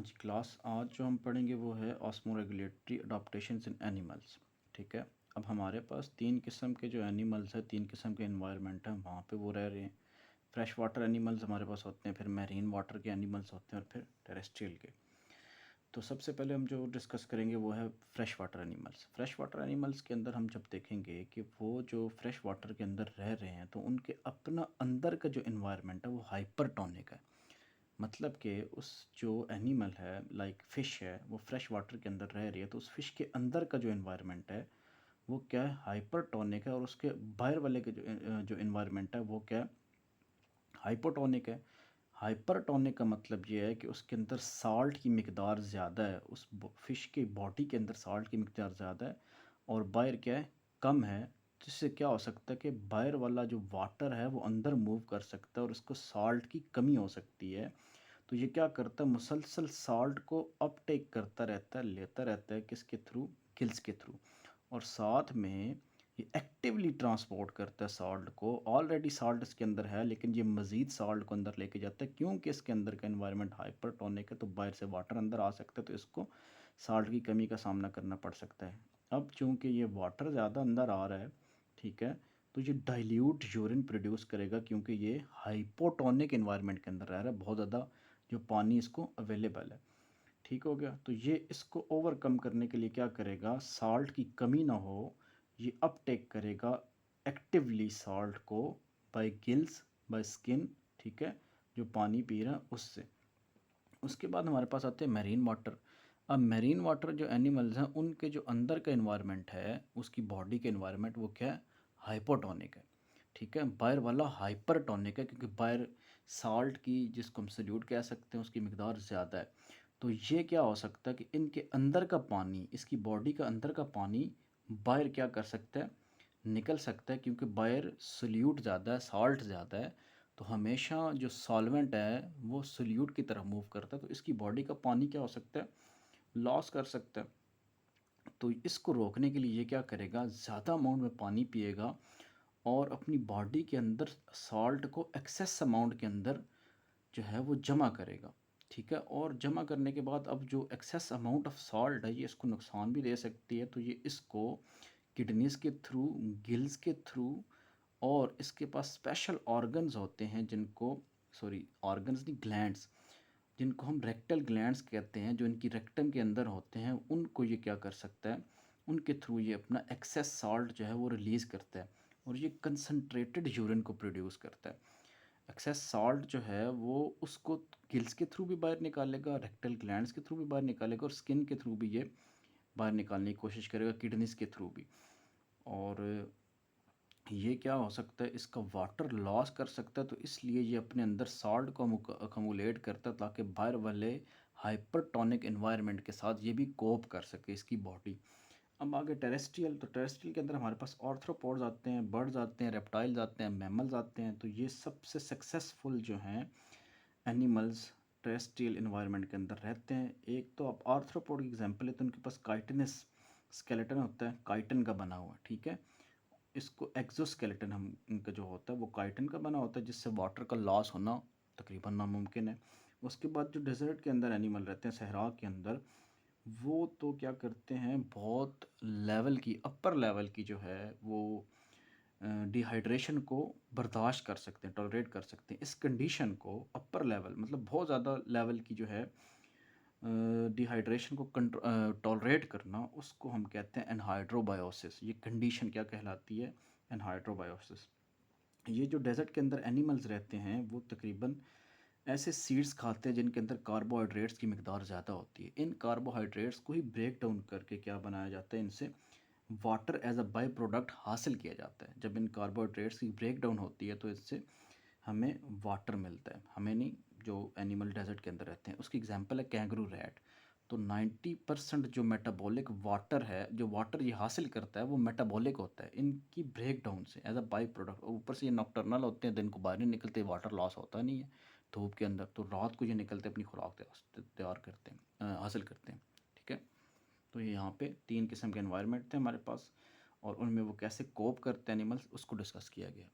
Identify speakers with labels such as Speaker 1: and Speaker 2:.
Speaker 1: जी class आज जो हम पढ़ेंगे वो है ऑस्मोरेगुलेटरी अडाप्टेशंस इन एनिमल्स। ठीक है। अब हमारे पास तीन किस्म के जो एनिमल्स हैं, तीन किस्म के इन्वायरमेंट हैं, वहाँ पे वो रह रहे हैं। फ्रेश वाटर एनिमल्स हमारे पास होते हैं, फिर मैरीन वाटर के एनिमल्स होते हैं और फिर टेरेस्ट्रियल के। तो सबसे पहले हम जो डिस्कस करेंगे वो है fresh water animals. Fresh water animals के अंदर हम जब देखेंगे कि वो जो फ्रेश वाटर के अंदर रह रहे हैं तो उनके अपना अंदर का जो इन्वायरमेंट है वो हाइपरटोनिक है। मतलब कि उस जो एनिमल है लाइक फ़िश है वो फ्रेश वाटर के अंदर रह रही है, तो उस फ़िश के अंदर का जो इन्वायरमेंट है वो क्या है, हाइपरटोनिक है। और उसके बाहर वाले के जो इन्वायरमेंट है वो क्या है, हाइपोटोनिक है। हाइपरटोनिक का मतलब ये है कि उसके अंदर साल्ट की मिकदार ज़्यादा है, उस फ़िश की बॉडी के अंदर साल्ट की मिकदार ज़्यादा है और बाहर क्या है, कम है। जिससे क्या हो सकता है कि बाहर वाला जो वाटर है वो अंदर मूव कर सकता है और उसको साल्ट की कमी हो सकती है। तो ये क्या करता है, मुसलसल साल्ट को अपटेक करता रहता है, लेता रहता है, किसके थ्रू, गिल्स के थ्रू। और साथ में ये एक्टिवली ट्रांसपोर्ट करता है साल्ट को। ऑलरेडी साल्ट इसके अंदर है लेकिन ये मज़ीद साल्ट को अंदर लेके जाता है, क्योंकि इसके अंदर का एनवायरनमेंट हाइपरटोनिक है, तो बाहर से वाटर अंदर आ सकता है, तो इसको साल्ट की कमी का सामना करना पड़ सकता है। अब चूँकि ये वाटर ज़्यादा अंदर आ रहा है, ठीक है, तो ये डाइल्यूट यूरिन प्रोड्यूस करेगा, क्योंकि ये हाइपोटोनिक एनवायरनमेंट के अंदर रह रहा है, बहुत ज़्यादा जो पानी इसको अवेलेबल है। ठीक हो गया। तो ये इसको ओवरकम करने के लिए क्या करेगा, साल्ट की कमी ना हो, ये अपटेक करेगा एक्टिवली साल्ट को बाय गिल्स, बाय स्किन। ठीक है, जो पानी पी रहा है उससे। उसके बाद हमारे पास आते हैं मैरीन वाटर। अब मैरीन वाटर जो एनिमल्स हैं उनके जो अंदर का इन्वायरमेंट है, उसकी बॉडी के इन्वायरमेंट वो क्या है, हाइपोटोनिक है। ठीक है, बाहर वाला हाइपरटोनिक है, क्योंकि बाहर साल्ट की, जिसको हम सल्यूट कह सकते हैं, उसकी मिकदार ज़्यादा है। तो ये क्या हो सकता है कि इनके अंदर का पानी, इसकी बॉडी का अंदर का पानी बाहर क्या कर सकता है, निकल सकता है, क्योंकि बाहर सल्यूट ज़्यादा है, साल्ट ज़्यादा है। तो हमेशा जो सॉल्वेंट है वो सल्यूट की तरफ मूव करता है, तो इसकी बॉडी का पानी क्या हो सकता है, लॉस कर सकता है। तो इसको रोकने के लिए ये क्या करेगा, ज़्यादा अमाउंट में पानी पिएगा और अपनी बॉडी के अंदर सॉल्ट को एक्सेस अमाउंट के अंदर जो है वो जमा करेगा। ठीक है, और जमा करने के बाद अब जो एक्सेस अमाउंट ऑफ सॉल्ट है ये इसको नुकसान भी दे सकती है। तो ये इसको किडनीज़ के थ्रू, गिल्स के थ्रू, और इसके पास स्पेशल ऑर्गन्स होते हैं जिनको, सॉरी ऑर्गन्स नहीं, ग्लैंड्स, जिनको हम रेक्टल ग्लैंड्स कहते हैं, जो इनकी रेक्टम के अंदर होते हैं, उनको ये क्या कर सकता है, उनके थ्रू ये अपना एक्सेस सॉल्ट जो है वो रिलीज़ करता है और ये कंसनट्रेटेड यूरिन को प्रोड्यूस करता है। एक्सेस सॉल्ट जो है वो उसको गिल्स के थ्रू भी बाहर निकालेगा, रेक्टल ग्लैंड्स के थ्रू भी बाहर निकालेगा और स्किन के थ्रू भी ये बाहर निकालने की कोशिश करेगा, किडनीज़ के थ्रू भी। और ये क्या हो सकता है, इसका वाटर लॉस कर सकता है, तो इसलिए ये अपने अंदर सॉल्ट को अकोमुलेट करता है ताकि बाहर वाले हाइपरटोनिक एनवायरनमेंट के साथ ये भी कोप कर सके इसकी बॉडी। अब आगे टेरेस्ट्रियल, तो टेरेस्ट्रियल के अंदर हमारे पास ऑर्थ्रोपोड्स आते हैं, बर्ड्स आते हैं, रेप्टाइल्स आते हैं, मैमल्स आते हैं। तो ये सबसे सक्सेसफुल जो हैं एनिमल्स टेरेस्ट्रियल इन्वायरमेंट के अंदर रहते हैं। एक तो आप आर्थ्रोपोड की एग्जांपल है, तो उनके पास काइटिनस स्केलेटन होता है, काइटन का बना हुआ। ठीक है, इसको एक्सोस्केलेटन हम, इनका जो होता है वो काइटन का बना होता है, जिससे वाटर का लॉस होना तकरीबन नामुमकिन है। उसके बाद जो डेजर्ट के अंदर एनिमल रहते हैं, सहरा के अंदर, वो तो क्या करते हैं, बहुत लेवल की, अपर लेवल की जो है वो डिहाइड्रेशन को बर्दाश्त कर सकते हैं, टॉलरेट कर सकते हैं। इस कंडीशन को अपर लेवल मतलब बहुत ज़्यादा लेवल की जो है डिहाइड्रेशन को टॉलरेट करना, उसको हम कहते हैं एनहाइड्रोबायोसिस। ये कंडीशन क्या कहलाती है, एनहाइड्रोबायोसिस। ये जो डेजर्ट के अंदर एनिमल्स रहते हैं वो तकरीबन ऐसे सीड्स खाते हैं जिनके अंदर कार्बोहाइड्रेट्स की मिकदार ज़्यादा होती है। इन कार्बोहाइड्रेट्स को ही ब्रेक डाउन करके क्या बनाया जाता है, इनसे water as a by product हासिल किया जाता है। जब इन कार्बोहाइड्रेट्स की ब्रेक डाउन होती है तो इससे हमें वाटर मिलता है, हमें नहीं, जो एनिमल डेजर्ट के अंदर रहते हैं। उसकी एग्जांपल है कैंगरू रैट। तो 90% जो मेटाबॉलिक वाटर है, जो वाटर ये हासिल करता है वो मेटाबॉलिक होता है इनकी ब्रेक डाउन से एज अ बाई प्रोडक्ट। ऊपर से ये नॉकटर्नल होते हैं, दिन को बाहर नहीं निकलते, वाटर लॉस होता नहीं है धूप के अंदर, तो रात को ये निकलते अपनी खुराक तैयार करते हैं, हासिल करते हैं। ठीक है, तो ये यहाँ पे तीन किस्म के एनवायरनमेंट थे हमारे पास और उनमें वो कैसे कोप करते हैं एनिमल्स, उसको डिस्कस किया गया।